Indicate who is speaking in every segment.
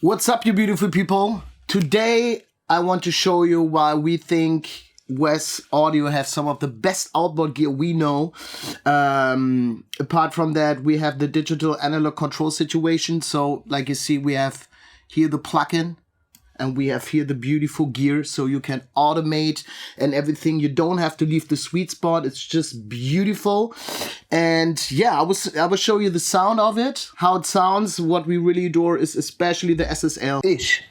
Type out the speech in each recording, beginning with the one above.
Speaker 1: What's up, you beautiful people? Today I want to show you why we think WesAudio has some of the best outboard gear we know. Apart from that, we have the digital analog control situation. So like you see, we have here the plugin and we have here the beautiful gear, so you can automate and everything. You don't have to leave the sweet spot. It's just beautiful. And yeah, I will show you the sound of it, how it sounds. What we really adore is especially the SSL-ish,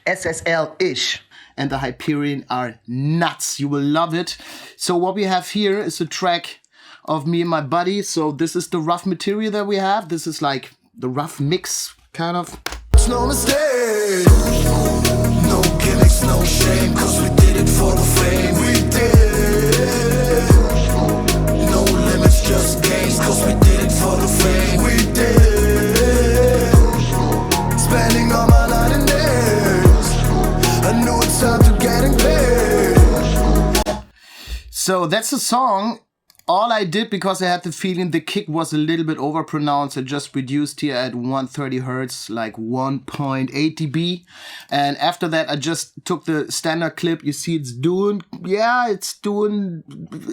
Speaker 1: and the Hyperion are nuts. You will love it. So what we have here is a track of me and my buddy. So this is the rough material that we have. This is like the rough mix, kind of.
Speaker 2: It's no mistake, no gimmicks, no shame, cause we did it for the fame. We did, no limits, just gains, cause we did it for the fame. We did, spending all my night and days, I knew it's time to getting paid.
Speaker 1: So that's the song. All I did, because I had the feeling the kick was a little bit overpronounced, I just reduced here at 130 Hertz, like 1.8 dB. And after that, I just took the standard clip. You see it's doing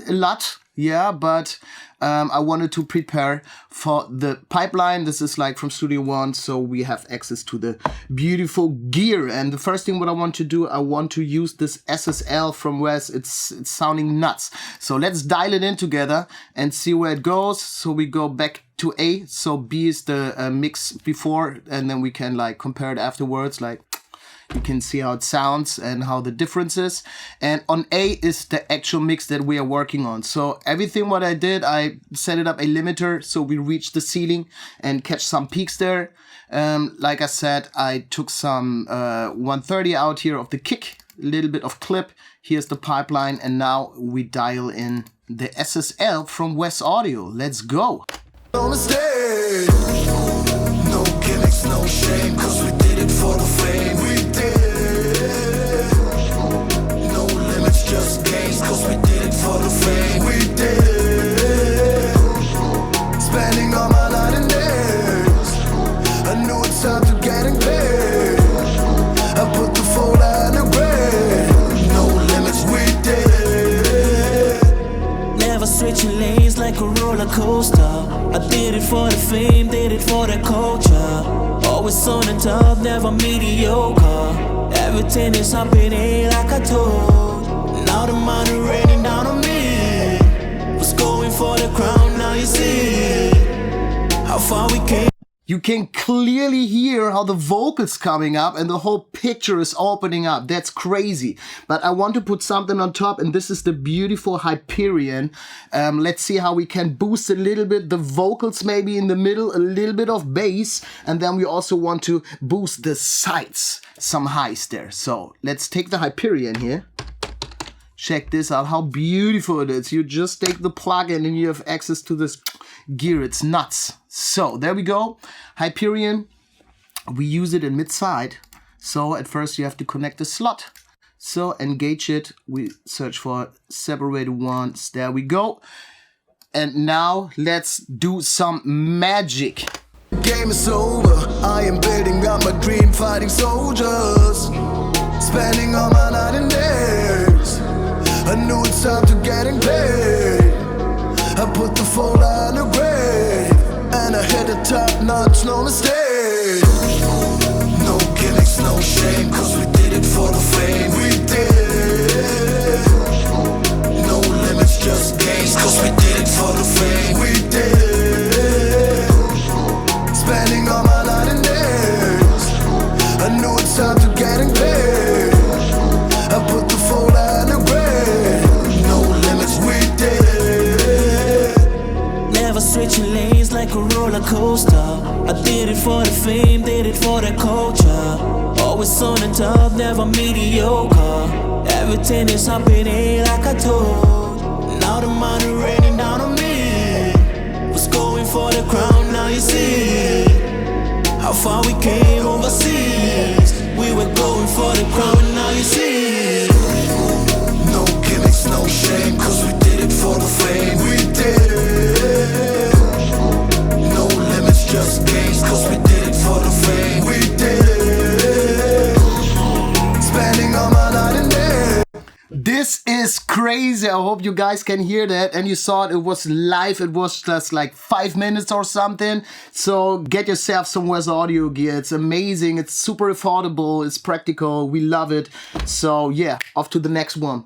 Speaker 1: a lot. Yeah, but I wanted to prepare for the pipeline. This is like from Studio One, so we have access to the beautiful gear. And the first thing what I want to do, I want to use this SSL from Wes. It's sounding nuts. So let's dial it in together and see where it goes. So we go back to A. So B is the mix before, and then we can like compare it afterwards. Like, you can see how it sounds and how the difference is. And on A is the actual mix that we are working on. So everything what I did, I set it up a limiter so we reach the ceiling and catch some peaks there. Like I said, I took some 130 out here of the kick, a little bit of clip. Here's the pipeline, and now we dial in the SSL from WesAudio. Let's go.
Speaker 2: No mistake, no gimmicks, no shame, cause we did it for the fame. We did, no limits, just gains, cause we did it for the fame. We did, spending all my night and days, I knew it's time to getting paid. I put the folder in the grave, no limits, we did.
Speaker 3: Never switching lanes like a roller coaster. I did it for the fame, did it for the culture. Always on the top, never mediocre. Everything is happening like I told. Now the money raining down on me. Was going for the crown, now you see how far we came.
Speaker 1: You can clearly hear how the vocals coming up and the whole picture is opening up. That's crazy. But I want to put something on top, and this is the beautiful Hyperion. Let's see how we can boost a little bit the vocals, maybe in the middle, a little bit of bass. And then we also want to boost the sides, some highs there. So let's take the Hyperion here. Check this out, how beautiful it is. You just take the plug-in and you have access to this gear. It's nuts. So there we go. Hyperion, we use it in mid-side. So at first you have to connect the slot. So engage it. We search for separated ones. There we go. And now let's do some magic.
Speaker 2: Game is over, I am building up my dream, fighting soldiers, spending all my night and days, I knew it's time to getting paid. I put the folder in the grave, and I hit the top notch, no mistake, no gimmicks, no shame, cause we did it for the fame. We did, no limits, just gains, cause we did it for the fame. We did, spending all my night and days, I knew it's time to getting paid. I put the folder in the grave, no limits, we did.
Speaker 3: Never switching lanes like a roller coaster. I did it for the fame, did it for the culture. Always on the top, never mediocre. Everything is happening like I told. Now the money raining down on me. Was going for the crown, now you see how far we came overseas. We were going for the crown, now you see.
Speaker 2: No gimmicks, no shame, cause we did it for the fame. We did, no limits, just gains, cause we did it for the fame. We did, spending all my night and day.
Speaker 1: This is crazy. I hope you guys can hear that. And you saw it was live. It was just like 5 minutes or something. So get yourself some WesAudio gear. It's amazing. It's super affordable. It's practical. We love it. So yeah, off to the next one.